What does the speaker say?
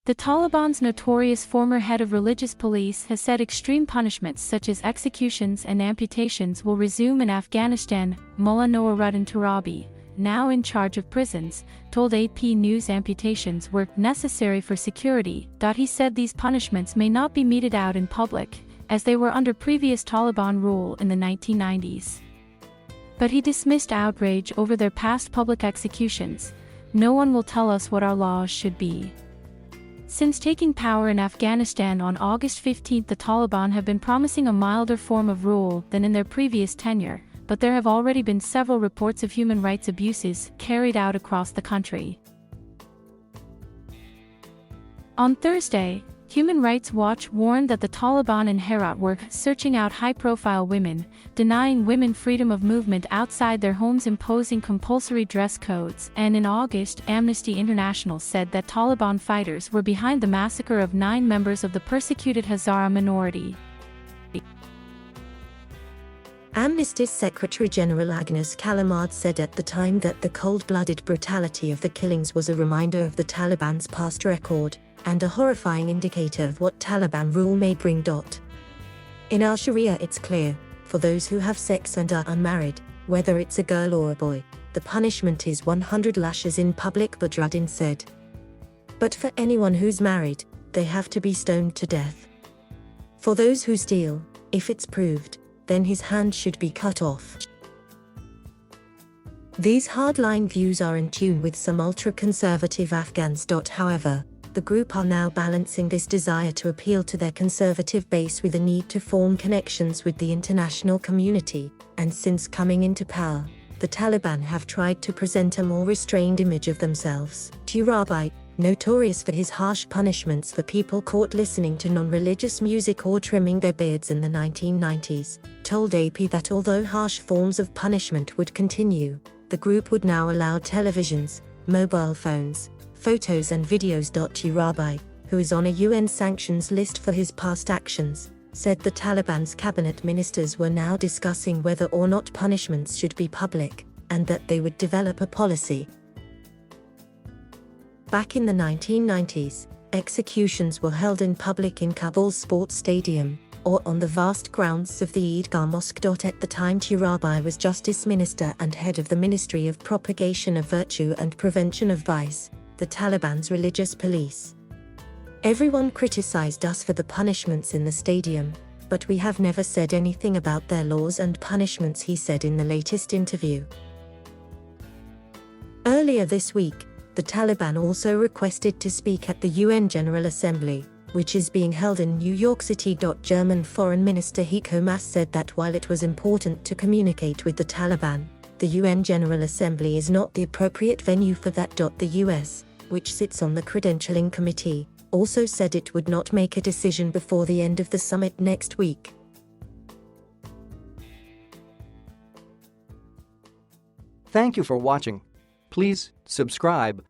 The Taliban's notorious former head of religious police has said extreme punishments such as executions and amputations will resume in Afghanistan.Mullah Nooruddin Turabi, now in charge of prisons, told AP News amputations were necessary for security. He said these punishments may not be meted out in public, as they were under previous Taliban rule in the 1990s. But he dismissed outrage over their past public executions. No one will tell us what our laws should be. Since taking power in Afghanistan on August 15, the Taliban have been promising a milder form of rule than in their previous tenure, but there have already been several reports of human rights abuses carried out across the country. On Thursday, Human Rights Watch warned that the Taliban in Herat were searching out high-profile women, denying women freedom of movement outside their homes, imposing compulsory dress codes, and in August, Amnesty International said that Taliban fighters were behind the massacre of 9 members of the persecuted Hazara minority. Amnesty's Secretary-General Agnes Kalamard said at the time that the cold-blooded brutality of the killings was a reminder of the Taliban's past record, and a horrifying indicator of what Taliban rule may bring. In our Sharia it's clear, for those who have sex and are unmarried, whether it's a girl or a boy, the punishment is 100 lashes in public, Badruddin said. But for anyone who's married, they have to be stoned to death. For those who steal, if it's proved, then his hand should be cut off. These hardline views are in tune with some ultra-conservative Afghans. However, the group are now balancing this desire to appeal to their conservative base with a need to form connections with the international community, and since coming into power, the Taliban have tried to present a more restrained image of themselves. Turabi, notorious for his harsh punishments for people caught listening to non-religious music or trimming their beards in the 1990s, told AP that although harsh forms of punishment would continue, the group would now allow televisions, mobile phones, photos and videos. Turabi, who is on a UN sanctions list for his past actions, said the Taliban's cabinet ministers were now discussing whether or not punishments should be public, and that they would develop a policy. Back in the 1990s, executions were held in public in Kabul's sports stadium, or on the vast grounds of the Eidgah Mosque. At the time Turabi was Justice Minister and head of the Ministry of Propagation of Virtue and Prevention of Vice, the Taliban's religious police. Everyone criticized us for the punishments in the stadium, but we have never said anything about their laws and punishments, he said in the latest interview. Earlier this week, the Taliban also requested to speak at the UN General Assembly, which is being held in New York City. German Foreign Minister Heiko Maas said that while it was important to communicate with the Taliban, the UN General Assembly is not the appropriate venue for that. The US, which sits on the credentialing committee, also said it would not make a decision before the end of the summit next week. Thank you for watching. Please subscribe.